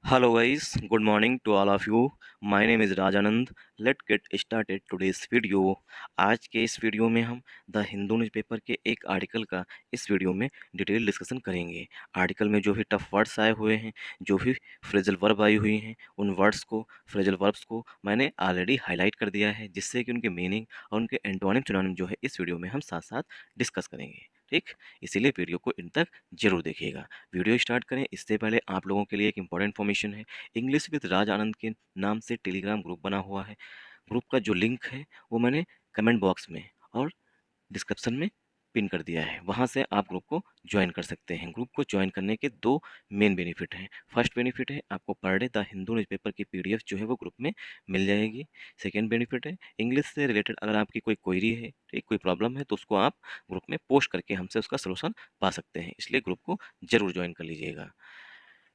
Hello guys, good morning to all of you. My name is Rajanand. Let's get started today's video. आज के इस video में हम the Hindu newspaper के एक आर्टिकल का इस वीडियो में डिटेल डिस्कशन करेंगे। आर्टिकल में जो भी टफ वर्ड्स आए हुए हैं, जो भी फ्रेजल वर्ब आई हुई हैं, उन वर्ड्स को, फ्रेजल वर्ब्स को मैंने ऑलरेडी हाईलाइट कर दिया है, जिससे कि उनके मीनिंग और उनके एंटोनिम सिनोनिम जो है इस वीडियो में हम साथ साथ डिस्कस करेंगे। ठीक, इसीलिए वीडियो को इन तक जरूर देखिएगा। वीडियो स्टार्ट करें इससे पहले आप लोगों के लिए एक इंपॉर्टेंट इन्फॉर्मेशन है। इंग्लिश विद राज आनंद के नाम से टेलीग्राम ग्रुप बना हुआ है। ग्रुप का जो लिंक है वो मैंने कमेंट बॉक्स में और डिस्क्रिप्शन में पिन कर दिया है, वहाँ से आप ग्रुप को ज्वाइन कर सकते हैं। ग्रुप को ज्वाइन करने के दो मेन बेनिफिट हैं। फर्स्ट बेनिफिट है आपको per day the Hindu newspaper की पीडीएफ जो है वो ग्रुप में मिल जाएगी। सेकेंड बेनिफिट है इंग्लिश से रिलेटेड अगर आपकी कोई क्वेरी है, ठीक, कोई प्रॉब्लम है, तो उसको आप ग्रुप में पोस्ट करके हमसे उसका सलूशन पा सकते हैं। इसलिए ग्रुप को ज़रूर ज्वाइन कर लीजिएगा।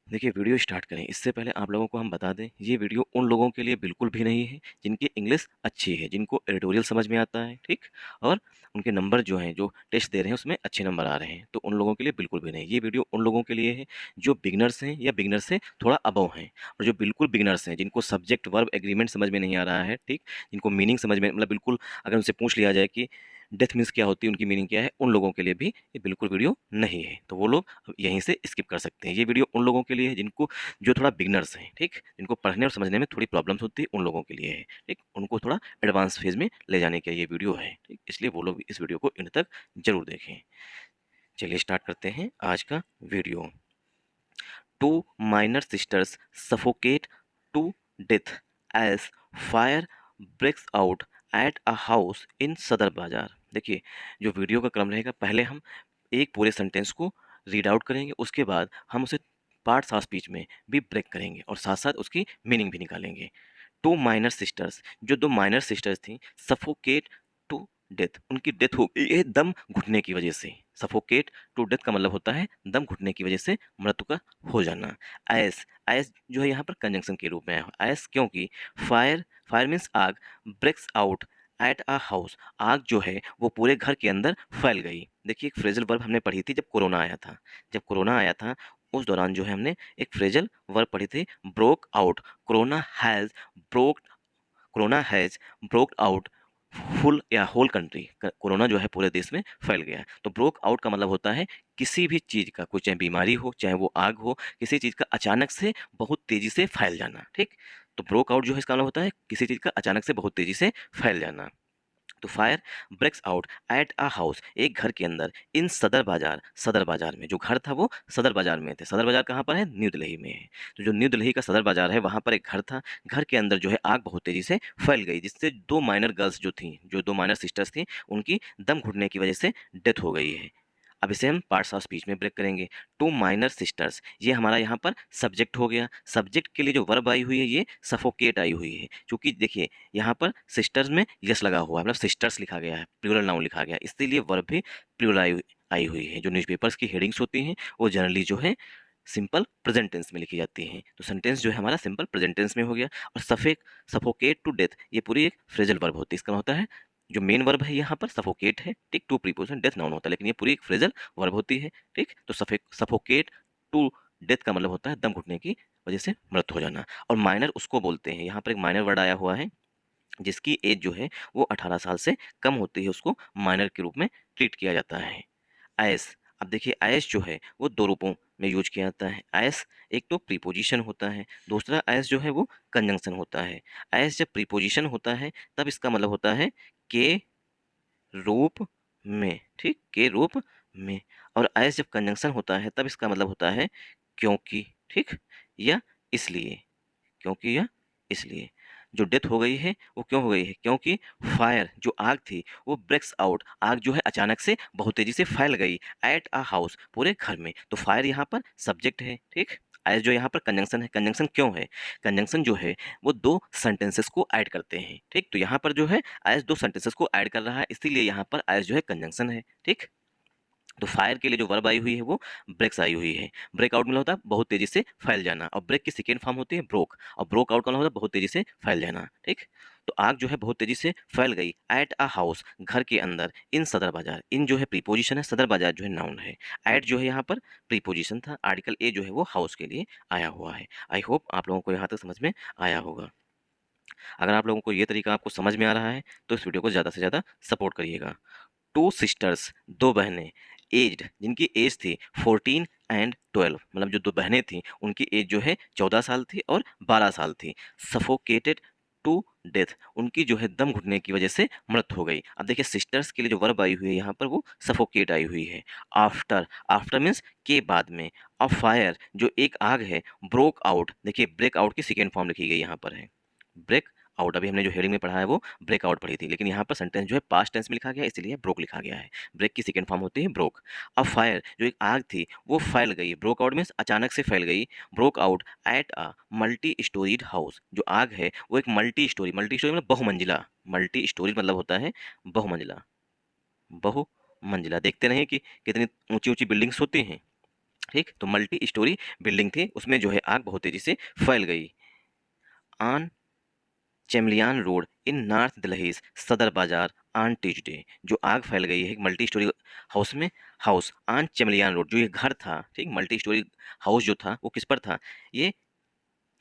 देखिए, वीडियो स्टार्ट करें इससे पहले आप लोगों को हम बता दें, ये वीडियो उन लोगों के लिए बिल्कुल भी नहीं है जिनकी इंग्लिश अच्छी है, जिनको एडिटोरियल समझ में आता है, ठीक, और उनके नंबर जो हैं, जो टेस्ट दे रहे हैं उसमें अच्छे नंबर आ रहे हैं, तो उन लोगों के लिए बिल्कुल भी नहीं। ये वीडियो उन लोगों के लिए है जो बिगनर्स हैं या बिगनर से थोड़ा अबव हैं, और जो बिल्कुल बिगनर्स हैं, जिनको सब्जेक्ट वर्ब एग्रीमेंट समझ में नहीं आ रहा है, ठीक, जिनको मीनिंग समझ में, मतलब बिल्कुल अगर उनसे पूछ लिया जाए कि डेथ मीन्स क्या होती है, उनकी मीनिंग क्या है, उन लोगों के लिए भी ये बिल्कुल वीडियो नहीं है। तो वो लोग यहीं से स्किप कर सकते हैं। ये वीडियो उन लोगों के लिए है जिनको, जो थोड़ा बिगनर्स हैं, ठीक, जिनको पढ़ने और समझने में थोड़ी प्रॉब्लम्स होती है, उन लोगों के लिए है, ठीक, उनको थोड़ा एडवांस फेज में ले जाने का ये वीडियो है, ठीक, इसलिए वो लोग इस वीडियो को इन तक जरूर देखें। चलिए स्टार्ट करते हैं आज का video. Two minor sisters suffocate to death as fire breaks out at a house in Sadar Bazaar. देखिए, जो वीडियो का क्रम रहेगा, पहले हम एक पूरे सेंटेंस को रीड आउट करेंगे, उसके बाद हम उसे पार्ट्स ऑफ स्पीच में भी ब्रेक करेंगे और साथ साथ उसकी मीनिंग भी निकालेंगे। टू माइनर सिस्टर्स, जो दो माइनर सिस्टर्स थी, सफोकेट टू डेथ, उनकी डेथ हो गई है दम घुटने की वजह से। सफोकेट टू डेथ का मतलब होता है दम घुटने की वजह से मृत्यु का हो जाना। एस, एस जो है यहाँ पर कंजंक्शन के रूप में है। एस क्योंकि फायर, फायर मीन्स आग, breaks out at a house, आग जो है वो पूरे घर के अंदर फैल गई। देखिए, एक फ्रेजल वर्ब हमने पढ़ी थी जब कोरोना आया था। जब कोरोना आया था उस दौरान जो है हमने एक फ्रेजल वर्ब पढ़ी थी, broke out. Corona has broke, corona has broke out full या होल कंट्री। कोरोना जो है पूरे देश में फैल गया। तो ब्रोक आउट का मतलब होता है किसी भी चीज़ का, कोई चाहे बीमारी हो, चाहे वो आग हो, किसी चीज़ का अचानक से बहुत तेज़ी से फैल जाना, ठीक। तो ब्रोक आउट जो है इसका मतलब होता है किसी चीज़ का अचानक से बहुत तेज़ी से फैल जाना। तो fire breaks out at a house, एक घर के अंदर, इन सदर बाजार, सदर बाजार में, जो घर था वो सदर बाजार में थे। सदर बाजार कहाँ पर है? न्यू दिल्ली में है। तो जो न्यू दिल्ली का सदर बाजार है वहाँ पर एक घर था। घर के अंदर जो है आग बहुत तेजी से फैल गई, जिससे दो माइनर गर्ल्स जो थी, जो दो माइनर सिस्टर्स थी, उनकी दम घुटने की वजह से डेथ हो गई है। अब इसे हम पार्ट्स ऑफ स्पीच में ब्रेक करेंगे। टू माइनर सिस्टर्स, ये हमारा यहाँ पर सब्जेक्ट हो गया। सब्जेक्ट के लिए जो वर्ब आई हुई है ये सफोकेट आई हुई है, क्योंकि देखिए यहाँ पर सिस्टर्स में यस लगा हुआ है, मतलब सिस्टर्स लिखा गया है, प्लूरल नाउन लिखा गया है, इसीलिए वर्ब भी प्लूरल आई हुई है। जो न्यूज़पेपर्स की हेडिंग्स होती हैं वो जनरली जो है सिंपल प्रेजेंट टेंस में लिखी जाती हैं। तो सेंटेंस जो है हमारा सिंपल प्रेजेंट टेंस में हो गया। और सफोकेट टू डेथ, ये पूरी एक फ्रेजल वर्ब होती है। इसका होता है, जो मेन वर्ब है यहाँ पर सफोकेट है, ठीक, टू प्रीपोजिशन, डेथ नाउन होता है, लेकिन ये पूरी एक फ्रेजल वर्ब होती है, ठीक। तो सफोकेट टू डेथ का मतलब होता है दम घुटने की वजह से मृत्यु हो जाना। और माइनर उसको बोलते हैं, यहाँ पर एक माइनर वर्ड आया हुआ है, जिसकी एज जो है वो 18 साल से कम होती है, उसको माइनर के रूप में ट्रीट किया जाता है। एस, अब देखिए एस जो है वो दो रूपों में यूज किया जाता है। एस एक तो प्रीपोजिशन होता है, दूसरा एस जो है वो कंजंक्शन होता है। एस जब प्रीपोजिशन होता है तब इसका मतलब होता है के रूप में, ठीक, के रूप में। और एस जब कंजंक्शन होता है तब इसका मतलब होता है क्योंकि, ठीक, या इसलिए, क्योंकि या इसलिए। जो डेथ हो गई है वो क्यों हो गई है? क्योंकि फायर, जो आग थी, वो ब्रेक्स आउट, आग जो है अचानक से बहुत तेजी से फैल गई, एट अ हाउस, पूरे घर में। तो फायर यहाँ पर सब्जेक्ट है, ठीक। एज जो यहाँ पर कंजंक्शन है। कंजंक्शन क्यों है? कंजंक्शन जो है वो दो सेंटेंसेस को ऐड करते हैं, ठीक। तो यहाँ पर जो है एज दो सेंटेंसेस को ऐड कर रहा है, इसीलिए यहाँ पर एज जो है कंजंक्शन है, ठीक। तो फायर के लिए जो वर्ब आई हुई है वो ब्रेक्स आई हुई है। ब्रेक आउट मतलब होता है बहुत तेजी से फैल जाना, और ब्रेक की सेकेंड फॉर्म होती है ब्रोक, और ब्रोक आउट का मतलब होता है बहुत तेजी से फैल जाना, ठीक। तो आग जो है बहुत तेजी से फैल गई एट अ हाउस, घर के अंदर, इन सदर बाजार। इन जो है प्रीपोजिशन है, सदर बाजार जो है नाउन है, एट जो है यहाँ पर प्रीपोजिशन था, आर्टिकल ए जो है वो हाउस के लिए आया हुआ है। आई होप आप लोगों को यहाँ तक समझ में आया होगा। अगर आप लोगों को ये तरीका आपको समझ में आ रहा है तो इस वीडियो को ज़्यादा से ज़्यादा सपोर्ट करिएगा। टू सिस्टर्स, दो बहनें, एज्ड जिनकी एज थी 14 एंड 12, मतलब जो दो बहनें थीं उनकी एज जो है 14 साल थी और 12 साल थी। सफोकेटेड टू डेथ, उनकी जो है दम घुटने की वजह से मृत्यु हो गई। अब देखिए सिस्टर्स के लिए जो वर्ब आई हुई है यहाँ पर वो सफोकेट आई हुई है। आफ्टर, आफ्टर मीन्स के बाद में। अ फायर जो एक आग है, ब्रोक आउट, देखिए ब्रेक आउट की सेकेंड फॉर्म लिखी गई यहाँ पर है, ब्रेक आउट। अभी हमने जो हेडिंग में पढ़ा है वो ब्रेक आउट पढ़ी थी, लेकिन यहाँ पर सेंटेंस जो है पास्ट टेंस में लिखा गया है, इसलिए ब्रोक लिखा गया है। ब्रेक की सेकेंड फॉर्म होती है ब्रोक। अब फायर जो एक आग थी वो फैल गई, ब्रोक आउट मीन्स अचानक से फैल गई, broke out at a multi storeyed house. जो आग है वो एक मल्टी स्टोरी, मल्टी स्टोरी मतलब बहुमंजिला, मल्टी स्टोरी मतलब होता है बहुमंजिला, बहुमंजिला। देखते नहीं कि कितनी ऊंची ऊंची बिल्डिंग्स होती हैं, ठीक, तो मल्टी स्टोरी बिल्डिंग थी, उसमें जो है आग बहुत तेजी से फैल गई। On Chamelian road in north Delhi's, Sadar Bazar, on Tuesday. जो आग फैल गई है एक मल्टी स्टोरी हाउस में, हाउस ऑन चेमलियान रोड, जो ये घर था, ठीक, मल्टी स्टोरी हाउस जो था वो किस पर था, ये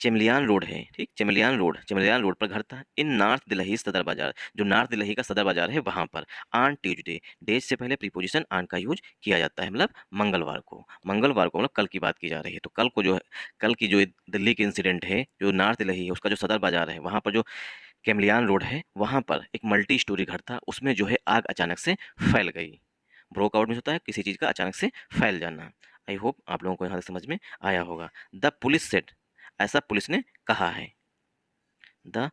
चेमलियान रोड है, ठीक, चेमलियान रोड, चेमलियान रोड पर घर था। इन नॉर्थ दिल्ली सदर बाजार, जो नॉर्थ दिल्ली का सदर बाजार है वहां पर। ऑन ट्यूजडे, डेज से पहले प्रीपोजिशन ऑन का यूज किया जाता है, मतलब मंगलवार को, मंगलवार को मतलब कल की बात की जा रही है। तो कल को जो है, कल की जो दिल्ली की इंसिडेंट है, जो नॉर्थ दिल्ली है उसका जो सदर बाजार है वहां पर जो कैमलियान रोड है वहां पर एक मल्टी स्टोरी घर था, उसमें जो है आग अचानक से फैल गई। ब्रोक आउट में होता है किसी चीज़ का अचानक से फैल जाना। आई होप आप लोगों को यहाँ तक समझ में आया होगा। द पुलिस सेड, ऐसा पुलिस ने कहा है। द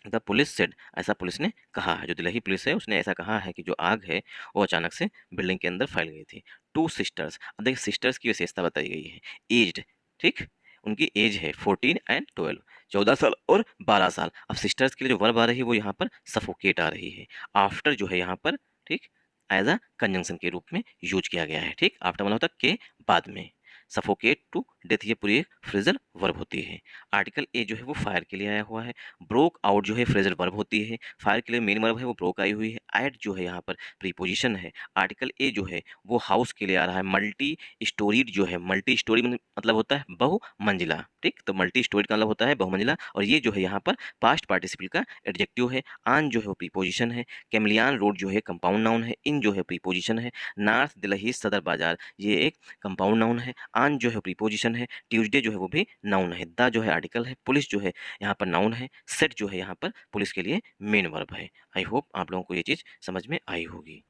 द पुलिस सेड, ऐसा पुलिस ने कहा है, जो दिल्ली पुलिस है उसने ऐसा कहा है कि जो आग है वो अचानक से बिल्डिंग के अंदर फैल गई थी। टू सिस्टर्स, अब देखिए सिस्टर्स की विशेषता बताई गई है। एज्ड, ठीक, उनकी एज है 14 एंड 12, 14 साल और 12 साल। अब सिस्टर्स के लिए जो वर्ब आ रही है वो यहाँ पर सफोकेट आ रही है। आफ्टर जो है यहाँ पर, ठीक, एज अ कंजंक्शन के रूप में यूज किया गया है, ठीक, आफ्टर मतलब होता है के बाद में। सफोकेट टू डेथ ये पूरी एक फ्रेजल वर्ब होती है। आर्टिकल ए जो है वो फायर के लिए आया हुआ है। ब्रोक आउट जो है फ्रेजल वर्ब होती है, फायर के लिए मेन वर्ब है वो ब्रोक आई हुई है। एट जो है यहाँ पर प्रीपोजिशन है। आर्टिकल ए जो है वो हाउस के लिए आ रहा है। मल्टी स्टोरीड जो है, मल्टी स्टोरी मतलब होता है बहुमंजिला, ठीक, तो मल्टी स्टोरीड का मतलब होता है बहुमंजिला। और ये जो है यहाँ पर पास्ट पार्टिसिपल का एडजेक्टिव है। आन जो है वो प्रीपोजिशन है। कैमलियान रोड जो है कंपाउंड नाउन है। इन जो है प्रीपोजिशन है। नॉर्थ दिल्ली सदर बाजार ये एक कंपाउंड नाउन है। आन जो है प्रीपोजिशन है। ट्यूसडे जो है वो भी नाउन है। द जो है आर्टिकल है। पुलिस जो है यहाँ पर नाउन है। सेट जो है यहाँ पर पुलिस के लिए मेन वर्ब है। आई होप आप लोगों को ये चीज़ समझ में आई होगी।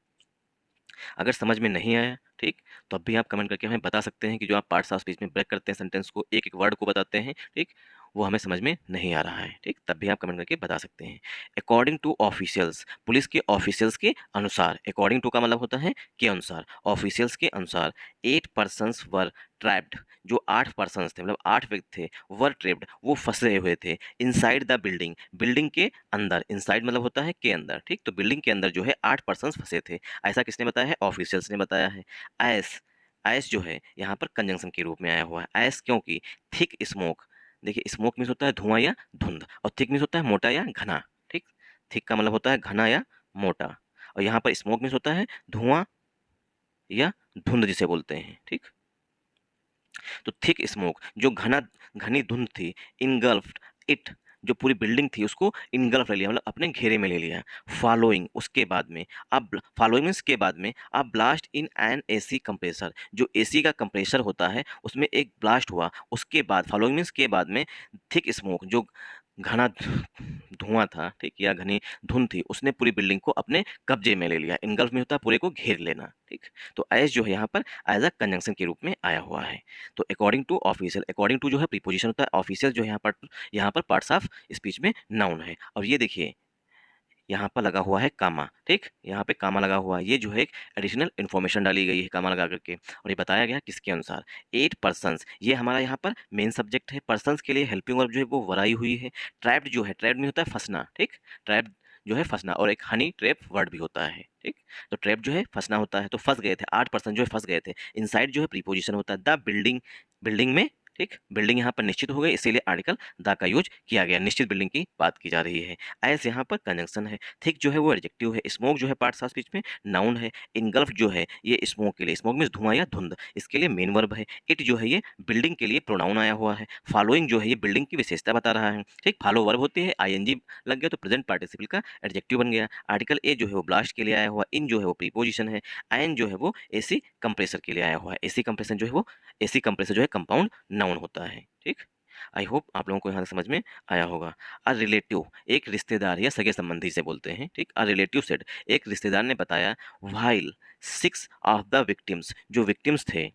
अगर समझ में नहीं आया, ठीक, तो अब भी आप कमेंट करके हमें बता सकते हैं कि जो आप पार्ट्स ऑफ स्पीच में ब्रेक करते हैं सेंटेंस को, एक एक वर्ड को बताते हैं, ठीक, वो हमें समझ में नहीं आ रहा है, ठीक, तब भी आप कमेंट करके बता सकते हैं। अकॉर्डिंग टू ऑफिशियल्स, पुलिस के ऑफिशियल्स के अनुसार, अकॉर्डिंग टू का मतलब होता है के अनुसार, ऑफिशियल्स के अनुसार 8 पर्सन्स वर ट्रैप्ड, जो 8 पर्सन्स थे मतलब 8 व्यक्ति थे, वर ट्रैप्ड वो फंसे हुए थे, इनसाइड द बिल्डिंग, बिल्डिंग के अंदर, इनसाइड मतलब होता है के अंदर, ठीक, तो बिल्डिंग के अंदर जो है 8 पर्सन्स फंसे थे। ऐसा किसने बताया है, ऑफिशियल्स ने बताया है। एस, एस जो है यहाँ पर कंजंक्शन के रूप में आया हुआ है। एस क्योंकि थिक स्मोक, देखिए स्मोक मीन्स होता है धुआं या धुंध, और थिक मीन्स होता है मोटा या घना, ठीक, थिक का मतलब होता है घना या मोटा, और यहाँ पर स्मोक मीन्स होता है धुआं या धुंध जिसे बोलते हैं, ठीक, तो थिक स्मोक जो घना, घनी धुंध थी, इनगल्फ्ड इट, जो पूरी बिल्डिंग थी उसको इनगल्फ ले लिया, मतलब अपने घेरे में ले लिया। फॉलोइंग उसके बाद में, अब फॉलोइंग मीन्स के बाद में, अब blast in an AC compressor, जो एसी का कंप्रेसर होता है उसमें एक ब्लास्ट हुआ, उसके बाद फॉलोइंग मीन्स के बाद में थिक स्मोक जो घना धुआं था, ठीक, या घनी धुंध थी, उसने पूरी बिल्डिंग को अपने कब्जे में ले लिया। इनगल्फ में होता है पूरे को घेर लेना, ठीक, तो एज जो है यहाँ पर एज अ कंजंक्शन के रूप में आया हुआ है। तो according to official, according to जो है प्रीपोजिशन होता है, ऑफिशियल जो है यहाँ पर पार्ट्स ऑफ स्पीच में नाउन है। और ये देखिए यहाँ पर लगा हुआ है कामा, ठीक, यहाँ पे कामा लगा हुआ है, ये जो है एक एडिशनल इन्फॉर्मेशन डाली गई है कामा लगा करके, और ये बताया गया किसके अनुसार, 8 पर्सन्स, ये हमारा यहाँ पर मेन सब्जेक्ट है। पर्सन्स के लिए हेल्पिंग वर्ब जो है वो वराई हुई है। ट्रैप्ड जो है, ट्रैप्ड में होता है फंसना, ठीक, ट्रैप जो है फंसना, और एक हनी ट्रैप वर्ड भी होता है, ठीक, तो ट्रैप जो है फंसना होता है, तो फंस गए थे 8 पर्सन जो है फंस गए थे। इनसाइड जो है प्रीपोजिशन होता है। द बिल्डिंग, बिल्डिंग में ठीक, बिल्डिंग यहाँ पर निश्चित हो गई, इसीलिए आर्टिकल द का यूज किया गया। निश्चित बिल्डिंग की बात की जा रही है। एज यहाँ पर कंजंक्शन है। थिक जो है वो एडजेक्टिव है। स्मोक जो है पार्ट्स ऑफ स्पीच में नाउन है। इनगल्फ जो है ये स्मोक के लिए, स्मोक में धुआं या धुंध, इसके लिए मेन वर्ब है। इट जो है ये बिल्डिंग के लिए प्रोनाउन आया हुआ है। फॉलोइंग जो है ये बिल्डिंग की विशेषता बता रहा है। ठीक, फॉलो वर्ब होती है, आईएनजी लग गया तो प्रेजेंट पार्टिसिपल का एडजेक्टिव बन गया। आर्टिकल ए जो है वो ब्लास्ट के लिए आया हुआ। इन जो है वो प्रीपोजिशन है। एन जो है वो एसी कंप्रेसर के लिए आया हुआ है। एसी कंप्रेसर जो है वो, एसी कंप्रेसर जो है कंपाउंड नाउन होता है। ठीक, आई होप आप लोगों को यहाँ समझ में आया होगा। अ रिलेटिव, एक रिश्तेदार या सगे संबंधी से बोलते हैं। ठीक, अ रिलेटिव सेड, एक रिश्तेदार ने बताया, व्हाइल 6 ऑफ द विक्टिम्स, जो विक्टिम्स थे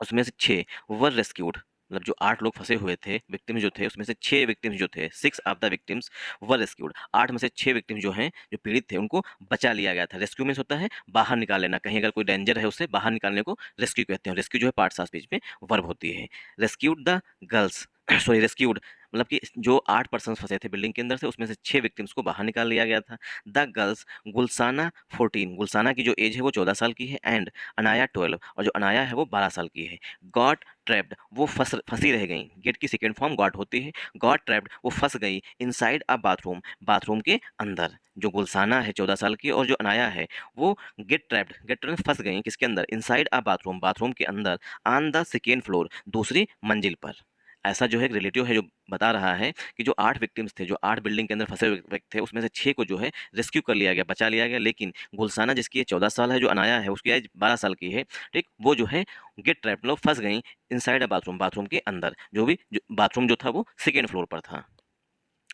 उसमें से 6 वर रेस्क्यूड, मतलब जो 8 लोग फंसे हुए थे, विक्टिम्स जो थे उसमें से 6 विक्टिम्स जो थे, 6 of the victims were rescued, 8 में से 6 विक्टिम्स जो हैं, जो पीड़ित थे, उनको बचा लिया गया था। रेस्क्यू मीन्स होता है बाहर निकाल लेना, कहीं अगर कोई डेंजर है उससे बाहर निकालने को रेस्क्यू कहते हैं। रेस्क्यू जो है पार्ट्स ऑफ स्पीच में वर्ब होती है। Rescued the girls sorry rescued, मतलब कि जो 8 पर्सन फंसे थे बिल्डिंग के अंदर से, उसमें से 6 विक्टिम्स को बाहर निकाल लिया गया था। द गर्ल्स गुलसाना 14, गुलसाना की जो एज है वो 14 साल की है, एंड अनाया 12, और जो अनाया है वो 12 साल की है। गॉट ट्रैप्ड, वो फंसी रह गई। गेट की सेकेंड फॉर्म गॉट होती है। गॉट ट्रैप्ड, वो फंस गई इनसाइड अ बाथरूम, बाथरूम के अंदर। जो गुलसाना है 14 साल की और जो अनाया है वो गेट ट्रैप्ड फंस गई किसके अंदर, इनसाइड अ बाथरूम, बाथरूम के अंदर, ऑन द सेकेंड फ्लोर, दूसरी मंजिल पर। ऐसा जो है एक रिलेटिव है जो बता रहा है कि जो 8 विक्टिम्स थे, जो 8 बिल्डिंग के अंदर फंसे हुए व्यक्ति थे, उसमें से 6 को जो है रेस्क्यू कर लिया गया, बचा लिया गया, लेकिन गुलसाना जिसकी एज 14 साल है, जो अनाया है उसकी एज 12 साल की है, ठीक, वो जो है गेट ट्रैप, मतलब फंस गई इनसाइड अ बाथरूम, बाथरूम के अंदर, जो बाथरूम जो था वो सेकेंड फ्लोर पर था।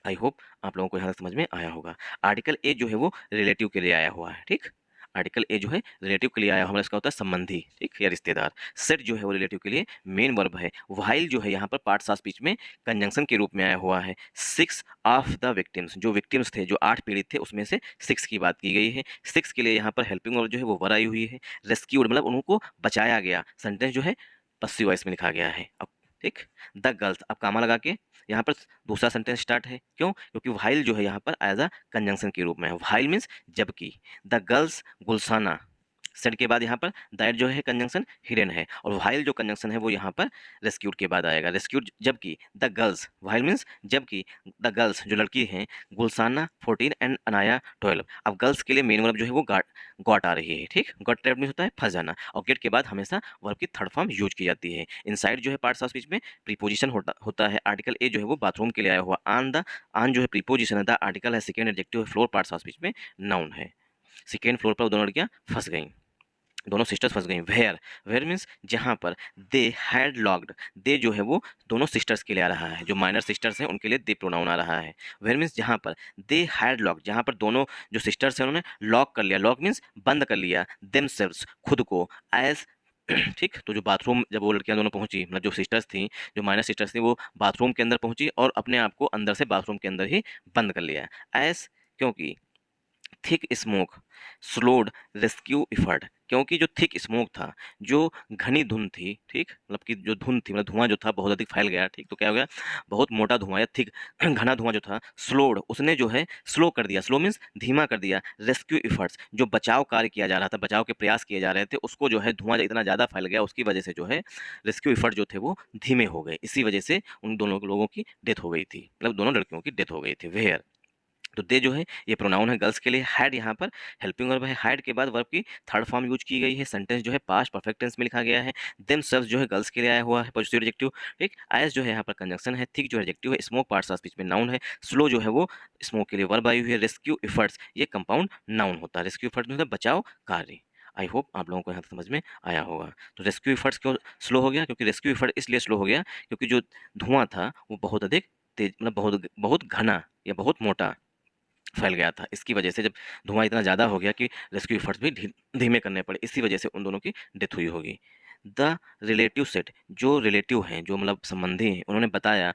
आई होप आप लोगों को यहाँ तक समझ में आया होगा। आर्टिकल ए जो है वो रिलेटिव के लिए आया हुआ है। ठीक, आर्टिकल ए जो है रिलेटिव के लिए आया हुआ है, इसका होता है संबंधी, ठीक, या रिश्तेदार। सेट जो है वो रिलेटिव के लिए मेन वर्ब है। व्हाइल जो है यहाँ पर पार्ट्स ऑफ स्पीच में कंजंक्शन के रूप में आया हुआ है। 6 ऑफ द विक्टिम्स, जो विक्टिम्स थे, जो 8 पीड़ित थे, उसमें से 6 की बात की गई है। 6 के लिए यहाँ पर हेल्पिंग वर्ब जो है वो वर आई हुई है। रेस्क्यूड मतलब उनको बचाया गया, सेंटेंस जो है पस्सिव वॉइस में लिखा गया है। अब ठीक, द गर्ल्स, अब कामा लगा के यहाँ पर दूसरा सेंटेंस स्टार्ट है। क्यों? क्योंकि व्हाइल जो है यहाँ पर एज अ कंजंक्शन के रूप में है। व्हाइल मीन्स जबकि, द गर्ल्स गुलसाना, सेड के बाद यहाँ पर दैट जो है कंजंक्शन हिडन है, और व्हाइल जो कंजंक्शन है वो यहाँ पर रेस्क्यूड के बाद आएगा। रेस्क्यूड जबकि, द गर्ल्स, व्हाइल मीन्स जबकि, द गर्ल्स जो लड़की हैं, गुलसाना 14 एंड अनाया 12। अब गर्ल्स के लिए मेन वर्ब जो है वो गॉट आ रही है। ठीक, गॉट ट्रैप्ड मीन्स होता है फंस जाना, और गेट के बाद हमेशा वर्ब की थर्ड फॉर्म यूज की जाती है। इनसाइड जो है पार्ट्स ऑफ स्पीच में प्रीपोजिशन होता है। आर्टिकल ए जो है वो बाथरूम के लिए आया हुआ। आन जो है प्रीपोजिशन है, द आर्टिकल है, सेकेंड एडजेक्टिव है, फ्लोर पार्ट्स ऑफ स्पीच में नाउन है। सेकेंड फ्लोर पर दोनों लड़कियां फंस गईं, दोनों सिस्टर्स फंस गई। वेयर, वेयर मीन्स जहाँ पर, दे हैड लॉक्ड, दे जो है वो दोनों सिस्टर्स के लिए आ रहा है, जो माइनर सिस्टर्स हैं उनके लिए दे प्रोनाउन आ रहा है। वेयर मीन्स जहाँ पर, दे हैड लॉक्ड, जहाँ पर दोनों जो सिस्टर्स हैं उन्होंने लॉक कर लिया, लॉक मीन्स बंद कर लिया, देमसेल्व्स खुद को, एज ठीक, तो जो बाथरूम जब वो लड़कियां दोनों पहुंची, मतलब जो सिस्टर्स थी, जो माइनर सिस्टर्स थी, वो बाथरूम के अंदर पहुंची और अपने आप को अंदर से बाथरूम के अंदर ही बंद कर लिया। एज, क्योंकि, thick smoke slowed rescue effort, क्योंकि जो थिक स्मोक था, जो घनी धुंध थी, ठीक, मतलब कि जो धुंध थी, मतलब धुआं जो था बहुत अधिक फैल गया। ठीक, तो क्या हो गया, बहुत मोटा धुआं या थिक घना धुआं जो था, स्लोड, उसने जो है स्लो कर दिया, स्लो मीन्स धीमा कर दिया, रेस्क्यू इफर्ट्स, जो बचाव कार्य किया जा रहा था, बचाव के प्रयास किए जा रहे थे, उसको जो है धुआं इतना ज़्यादा फैल गया, उसकी वजह से जो है रेस्क्यू इफर्ट जो थे वो धीमे हो गए। इसी वजह से उन दोनों लोगों की डेथ हो गई थी, मतलब दोनों लड़कियों की डेथ हो गई थी। वेयर, तो दे जो है ये प्रोनाउन है गर्ल्स के लिए। हैड यहाँ पर हेल्पिंग वर्ब है। हैड के बाद वर्ब की थर्ड फॉर्म यूज की गई है। सेंटेंस जो है पास्ट परफेक्ट टेंस में लिखा गया है। देम सेल्व्स जो है गर्ल्स के लिए आया हुआ है, पॉजिटिव एडजेक्टिव। ठीक, एज जो है यहाँ पर कंजंक्शन है। थिक जो एडजेक्टिव है। स्मोक पार्ट्स ऑफ स्पीच में नाउन है। स्लो जो है वो स्मोक के लिए वर्ब आई हुई है। रेस्क्यू एफर्ट्स ये कंपाउंड नाउन होता है। रेस्क्यू एफर्ट्स मतलब बचाव कार्य। आई होप आप लोगों को यहाँ तक समझ में आया होगा। तो रेस्क्यू एफर्ट्स क्यों स्लो हो गया? क्योंकि रेस्क्यू एफर्ट इसलिए स्लो हो गया क्योंकि जो धुआं था वो बहुत अधिक तेज, मतलब बहुत बहुत घना या बहुत मोटा फैल गया था। इसकी वजह से जब धुआं इतना ज़्यादा हो गया कि रेस्क्यू एफर्ट्स भी धीमे करने पड़े, इसी वजह से उन दोनों की डेथ हुई होगी। द रिलेटिव सेट, जो रिलेटिव हैं, जो मतलब संबंधी हैं, उन्होंने बताया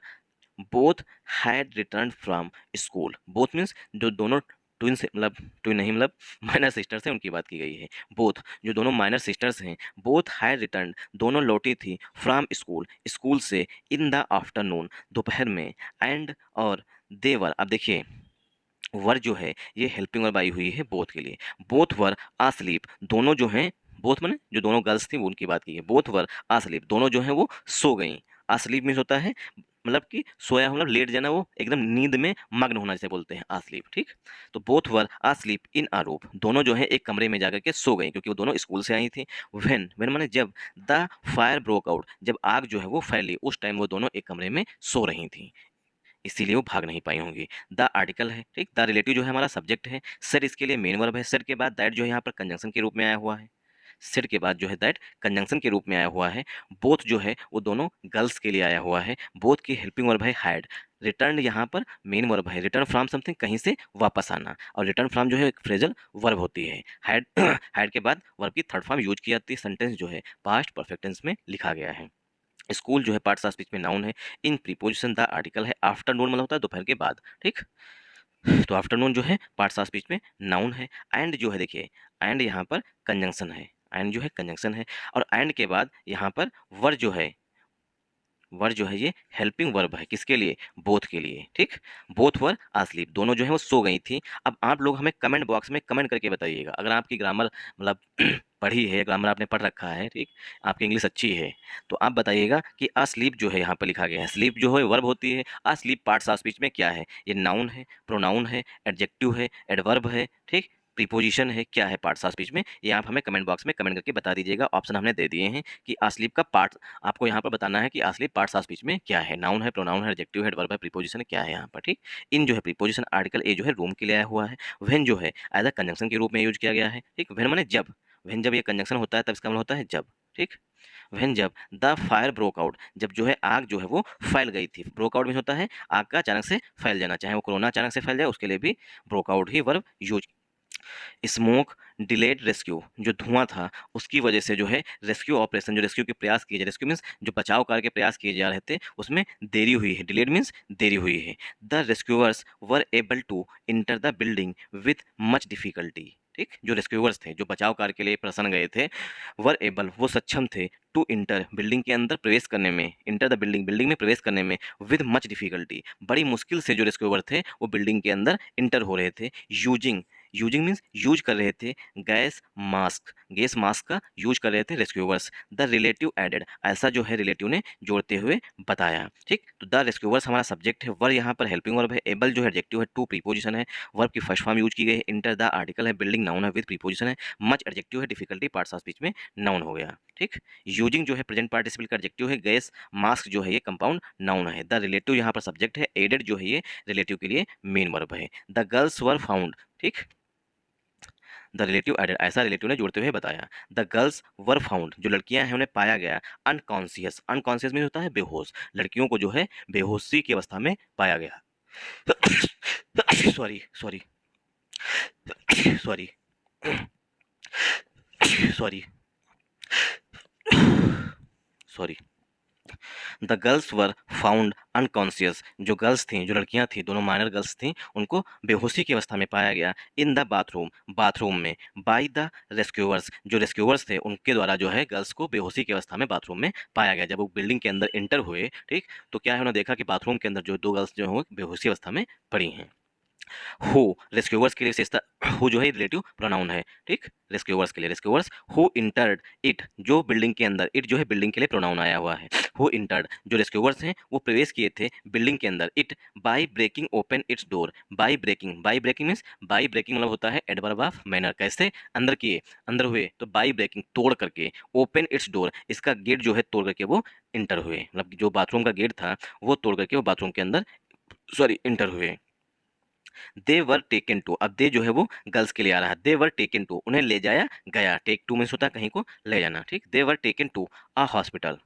both had return from school. Both means जो दोनों ट्विंस, मतलब ट्विन नहीं, मतलब माइनर सिस्टर्स हैं, उनकी बात की गई है। बोथ जो दोनों माइनर सिस्टर्स हैं, बोथ हैड रिटर्न दोनों लौटी थी, फ्रॉम स्कूल स्कूल से, इन द आफ्टरनून दोपहर में, एंड और देवर। अब देखिए वर जो है ये हेल्पिंग वर्ब आई हुई है बोथ के लिए। बोथ वर आस्लीप, दोनों जो हैं, बोथ माने जो दोनों गर्ल्स थी वो उनकी बात की है। बोथ वर आस्लीप, दोनों जो हैं वो सो गईं। asleep मीन्स होता है मतलब कि सोया मतलब लेट जाना, वो एकदम नींद में मग्न होना जिसे बोलते हैं asleep, ठीक। तो both were asleep in a room, दोनों जो है एक कमरे में जाकर के सो गई क्योंकि वो दोनों स्कूल से आई थी। when माने जब, द फायर ब्रोक आउट, जब आग जो है वो फैली, उस टाइम वो दोनों एक कमरे में सो रही थी, इसीलिए वो भाग नहीं पाई होंगी। द आर्टिकल है, ठीक। द रिलेटिव जो है हमारा सब्जेक्ट है। सेड इसके लिए मेन वर्ब है। सेड के बाद दैट जो है यहाँ पर कंजंक्शन के रूप में आया हुआ है। सेड के बाद जो है दैट कंजंक्शन के रूप में आया हुआ है। बोथ जो है वो दोनों गर्ल्स के लिए आया हुआ है। बोथ की हेल्पिंग वर्ब है हैड। रिटर्न यहाँ पर मेन वर्ब है। रिटर्न फ्रॉम समथिंग, कहीं से वापस आना, और रिटर्न फ्रॉम जो है एक फ्रेजल वर्ब होती है। हैड हैड के बाद वर्ब की थर्ड फॉर्म यूज की जाती है। सेंटेंस जो है पास्ट परफेक्ट टेंस में लिखा गया है। स्कूल जो है पार्ट्स ऑफ स्पीच में नाउन है। इन प्रीपोजिशन द आर्टिकल है। आफ्टरनून मतलब होता है दोपहर के बाद, ठीक। तो आफ्टरनून जो है पार्ट्स ऑफ स्पीच में नाउन है। एंड जो है देखिए, एंड यहाँ पर कंजंक्शन है। एंड जो है कंजंक्शन है, और एंड के बाद यहाँ पर वर जो है, वर जो है ये हेल्पिंग वर्ब है। किसके लिए? बोथ के लिए, ठीक। बोथ वर आस्लीप, दोनों जो है वो सो गई थी। अब आप लोग हमें कमेंट बॉक्स में कमेंट करके बताइएगा, अगर आपकी ग्रामर मतलब पढ़ी है, ग्रामर आपने पढ़ रखा है, ठीक, आपकी इंग्लिश अच्छी है, तो आप बताइएगा कि अस्लीप जो है यहाँ पर लिखा गया है, स्लीप जो है वर्ब होती है, अस्लीप पार्ट्स ऑफ स्पीच में क्या है? ये नाउन है, प्रोनाउन है, एडजेक्टिव है, एडवर्ब है, ठीक, प्रीपोजिशन है, क्या है पार्ट्स ऑफ स्पीच में? ये आप हमें कमेंट बॉक्स में कमेंट करके बता दीजिएगा। ऑप्शन हमने दे दिए हैं कि अस्लीप का पार्ट आपको यहाँ पर बताना है कि असली पार्ट्स ऑफ स्पीच में क्या है। नाउन है, प्रोनाउन है, एडजेक्टिव है, एडवर्ब है, प्रीपोजिशन है, क्या है यहाँ पर, ठीक। इन जो है प्रीपोजिशन आर्टिकल ए जो है रूम के लिए आया हुआ है। व्हेन जो है एज अ कंजंक्शन के रूप में यूज किया गया है, ठीक। व्हेन माने जब, व्हेन जब ये कंजंक्शन होता है तब इसका मतलब होता है जब, ठीक। व्हेन जब द फायर ब्रोक आउट, जब जो है आग जो है वो फैल गई थी। ब्रोक आउट मीन होता है आग का अचानक से फैल जाना, चाहे वो कोरोना अचानक से फैल जाए उसके लिए भी ब्रोक आउट ही verb use. Smoke delayed rescue, जो धुआं था उसकी वजह से जो है रेस्क्यू ऑपरेशन, जो रेस्क्यू के प्रयास किए जा, रेस्क्यू मीन्स जो बचाव कार्य के प्रयास किए जा रहे थे उसमें देरी हुई है। डिलेड मीन्स देरी हुई है। The rescuers were able to enter the building with much difficulty, ठीक। जो रेस्क्यूअर्स थे, जो बचाव कार्य के लिए प्रसन्न गए थे, वर एबल वो सक्षम थे, टू इंटर बिल्डिंग के अंदर प्रवेश करने में, इंटर द बिल्डिंग बिल्डिंग में प्रवेश करने में, विद मच डिफिकल्टी, बड़ी मुश्किल से जो रेस्क्यूअर थे वो बिल्डिंग के अंदर इंटर हो रहे थे। यूजिंग, यूजिंग मीन्स यूज कर रहे थे, गैस मास्क का यूज कर रहे थे रेस्क्यूवर्स। द रिलेटिव एडेड, ऐसा जो है रिलेटिव ने जोड़ते हुए बताया, ठीक। तो द रेस्क्यूवर्स हमारा सब्जेक्ट है, वर्ब यहाँ पर हेल्पिंग वर्ब है, एबल जो है एडजेक्टिव है, टू प्रीपोजिशन है, वर्ब की फर्स्ट फॉर्म यूज की गई है, इंटर द आर्टिकल है, बिल्डिंग नाउन है विद प्रीपोजिशन है, मच एडजेक्टिव है, डिफिकल्टी पार्ट्स ऑफ स्पीच में नाउन हो गया, ठीक। यूजिंग जो है प्रेजेंट पार्टिसिपल का एडजेक्टिव है, गैस मास्क जो है ये कंपाउंड नाउन है। द रिलेटिव यहाँ पर सब्जेक्ट है, एडेड जो है ये रिलेटिव के लिए मेन वर्ब है। द गर्ल्स वर फाउंड, ठीक। द रिलेटिव एडेड, ऐसा रिलेटिव ने जोड़ते हुए बताया। द गर्ल्स वर फाउंड, जो लड़कियां हैं उन्हें पाया गया अनकॉन्सियस। अनकॉन्सियस मीन होता है बेहोश, लड़कियों को जो है बेहोशी की अवस्था में पाया गया। Sorry sorry sorry sorry sorry. The girls were found unconscious, जो गर्ल्स थीं, जो लड़कियां थीं, दोनों माइनर गर्ल्स थीं, उनको बेहोशी की अवस्था में पाया गया। इन द बाथरूम, बाथरूम में, बाय द रेस्क्यूअर्स, जो रेस्क्यूअर्स थे उनके द्वारा जो है गर्ल्स को बेहोशी की अवस्था में बाथरूम में पाया गया। जब वो बिल्डिंग के अंदर इंटर हुए, ठीक, तो क्या है उन्होंने देखा कि बाथरूम के अंदर जो दो गर्ल्स जो है बेहोशी अवस्था में पड़ी हैं। हु, रेस्क्यूवर्स के लिए विशेषता, हु जो है रिलेटिव प्रोनाउन है, ठीक। रेस्क्यूवर्स के लिए, रेस्क्यूवर्स हु इंटर्ड इट, जो बिल्डिंग के अंदर, इट जो है बिल्डिंग के लिए प्रोनाउन आया हुआ है। हु इंटर्ड, जो रेस्क्यूवर्स हैं वो प्रवेश किए थे बिल्डिंग के अंदर, it by breaking open its door. By breaking, by breaking means, by breaking मतलब होता है एडवर्ब ऑफ मैनर, कैसे अंदर किए, अंदर हुए, तो बाय ब्रेकिंग तोड़ करके, ओपन इट्स डोर इसका गेट जो है तोड़ करके वो इंटर हुए, मतलब जो बाथरूम का गेट था वो तोड़ करके वो बाथरूम के अंदर इंटर हुए। दे वर टेकन टू, अब दे जो है वो गर्ल्स के लिए आ रहा है, दे वर टेकन टू उन्हें ले जाया गया, टेक टू मीन्स होता है कहीं को ले जाना, ठीक। They were taken to a hospital,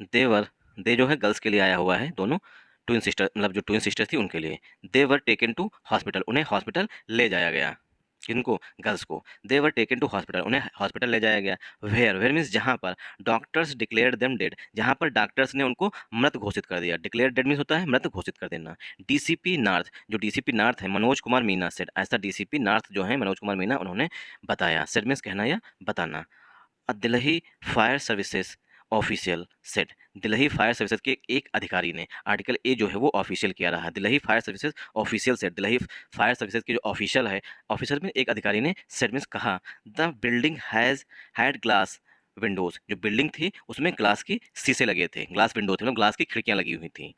देवर, दे जो है गर्ल्स के लिए आया हुआ है, दोनों ट्विन सिस्टर, मतलब जो ट्विन सिस्टर थी उनके लिए। देवर टेकन टू हॉस्पिटल, उन्हें हॉस्पिटल ले जाया गया, किनको? गर्ल्स को। देवर टेकन टू हॉस्पिटल, उन्हें हॉस्पिटल ले जाया गया। वेयर, वेयर मीन्स जहाँ पर, डॉक्टर्स डिक्लेयर देम डेड, जहाँ पर डॉक्टर्स ने उनको मृत घोषित कर दिया। डिक्लेयर डेड मीन्स होता है मृत घोषित कर देना। डीसीपी नॉर्थ, जो डीसीपी नॉर्थ है मनोज कुमार मीना सेड, ऐसा डीसीपी नॉर्थ जो है मनोज कुमार मीना उन्होंने बताया। सेड मीन्स कहना या बताना। Delhi fire services official set, Delhi fire services के एक अधिकारी ने, आर्टिकल ए जो है वो ऑफिशियल किया रहा है। Delhi fire services official set, Delhi fire services की जो ऑफिशियल है, ऑफिशियल में एक अधिकारी ने सेट मीन्स कहा, the building has had glass Windows, जो बिल्डिंग थी उसमें ग्लास की शीशे लगे थे, ग्लास विंडो थे, मतलब ग्लास की खिड़कियाँ लगी हुई थी।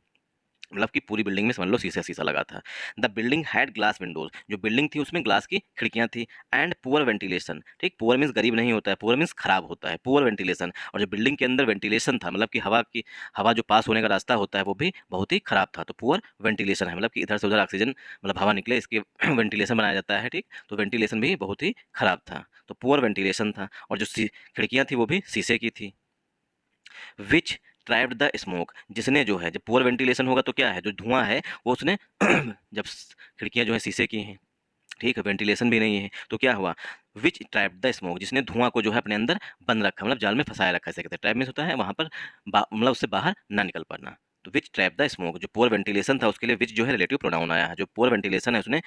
मतलब कि पूरी बिल्डिंग में समझ लो शीशा लगा था। The building had glass Windows, जो बिल्डिंग थी उसमें ग्लास की खिड़कियां थी। एंड पुअर वेंटिलेशन, ठीक, पुअर मीन्स गरीब नहीं होता है, पुअर मीन्स खराब होता है, पुअर वेंटिलेशन। और जो बिल्डिंग के अंदर वेंटिलेशन था, मतलब कि हवा जो पास होने का रास्ता होता है वो भी बहुत ही खराब था। तो पुअर वेंटिलेशन है, मतलब कि इधर से उधर ऑक्सीजन मतलब हवा निकले, इसके वेंटिलेशन बनाया जाता है, ठीक। तो वेंटिलेशन भी बहुत ही खराब था, तो पुअर वेंटिलेशन था। और जो खिड़कियां थी वो भी शीशे की थी। विच ट्रैप्ड द स्मोक, जिसने जो है, जब पुअर वेंटिलेशन होगा तो क्या है, जो धुआं है वो उसने जब खिड़कियां जो है शीशे की हैं, ठीक है, वेंटिलेशन भी नहीं है, तो क्या हुआ, विच ट्रैप्ड द स्मोक, जिसने धुआं को जो है अपने अंदर बंद रखा, मतलब जाल में फंसाया रखा है, कहते हैं ट्रैप में होता है वहां पर मतलब उससे बाहर ना निकल पाना। तो विच ट्रैप द स्मोक, जो पुअर वेंटिलेशन था उसके लिए विच जो है रिलेटिव प्रोनाउन आया है, जो पुअर वेंटिलेशन है उसने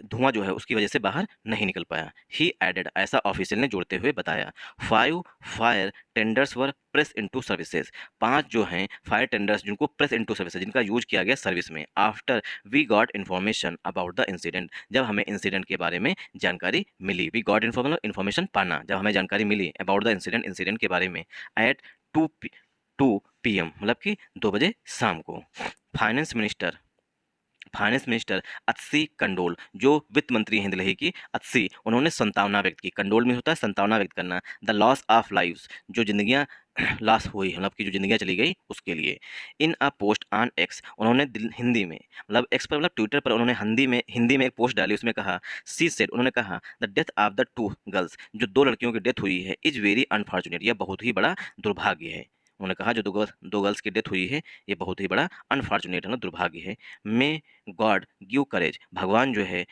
धुआं जो है उसकी वजह से बाहर नहीं निकल पाया। ही एडेड, ऐसा ऑफिशियल ने जोड़ते हुए बताया। 5 fire tenders were press into services, 5 जो हैं फायर टेंडर्स जिनको प्रेस इनटू सर्विसेज, जिनका यूज किया गया सर्विस में। After we got information about the incident, जब हमें इंसिडेंट के बारे में जानकारी मिली। वी गॉट इन्फॉर्मेशन पाना, जब हमें जानकारी मिली अबाउट द इंसिडेंट, इंसिडेंट के बारे में। एट 2 PM, मतलब कि 2 बजे शाम को। Finance minister, finance minister Atishi condole, जो वित्त मंत्री हैं दिल्ली की, अत्सी, उन्होंने संतावना व्यक्त की। कंडोल में होता है संतावना व्यक्त करना। द लॉस ऑफ लाइव्स, जो जिंदगियां लॉस हुई, मतलब कि जो जिंदगियां चली गई उसके लिए। इन अ पोस्ट ऑन एक्स, उन्होंने हिंदी में, मतलब एक्स पर मतलब ट्विटर पर उन्होंने हिंदी में एक पोस्ट डाली, उसमें कहा, सी सेड, उन्होंने कहा, the death of the 2 girls, जो 2 लड़कियों की डेथ हुई है, इज वेरी अनफॉर्चुनेट, यह बहुत ही बड़ा दुर्भाग्य है। उन्होंने कहा जो 2 गर्ल्स की डेथ हुई है ये बहुत ही बड़ा अनफॉर्चुनेट है ना, दुर्भाग्य है। मे गॉड गिव करेज, भगवान जो है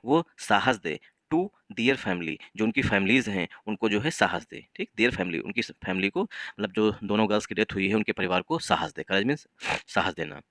वो साहस दे, टू दियर फैमिली, जो उनकी फैमिलीज हैं उनको जो है साहस दे, ठीक, दियर फैमिली, उनकी फैमिली को, मतलब जो दोनों गर्ल्स की डेथ हुई है उनके परिवार को साहस दे, करेज मीन्स साहस देना।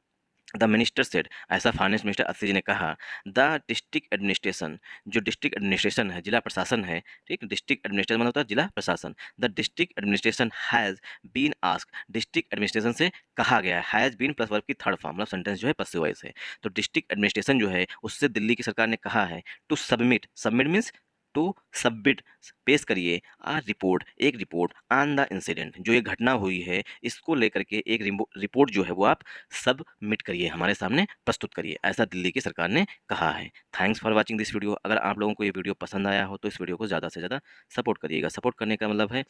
द मिनिस्टर सेड, ऐसा फाइनेंस मिनिस्टर अस्सी जी ने कहा। द डिस्ट्रिक्ट एडमिनिस्ट्रेशन, जो डिस्ट्रिक्ट एडमिनिस्ट्रेशन है, जिला प्रशासन है, ठीक, डिस्ट्रिक्ट एडमिनिस्ट्रेशन मतलब होता है जिला प्रशासन। The district administration has been ask, district administration से कहा गया है, हैज़ बीन प्लस वर्ब की थर्ड फॉर्म, मतलब सेंटेंस जो है पस्सिव वॉइस है। तो डिस्ट्रिक्ट एडमिनिस्ट्रेशन जो है उससे दिल्ली की सरकार ने कहा है to submit, submit means to submit, पेश करिए, एक रिपोर्ट ऑन द इंसिडेंट, जो ये घटना हुई है इसको लेकर के एक रिपोर्ट जो है वो आप सबमिट करिए, हमारे सामने प्रस्तुत करिए, ऐसा दिल्ली की सरकार ने कहा है। Thanks for watching this video. अगर आप लोगों को ये वीडियो पसंद आया हो तो इस वीडियो को ज़्यादा से ज़्यादा सपोर्ट करिएगा। सपोर्ट करने का मतलब है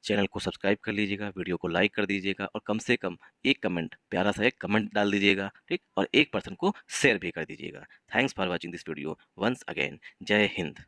चैनल को सब्सक्राइब कर लीजिएगा, वीडियो को लाइक कर दीजिएगा और कम से कम एक कमेंट, प्यारा सा एक कमेंट डाल दीजिएगा, ठीक, और एक पर्सन को शेयर भी कर दीजिएगा। Thanks for watching this video once again. जय हिंद।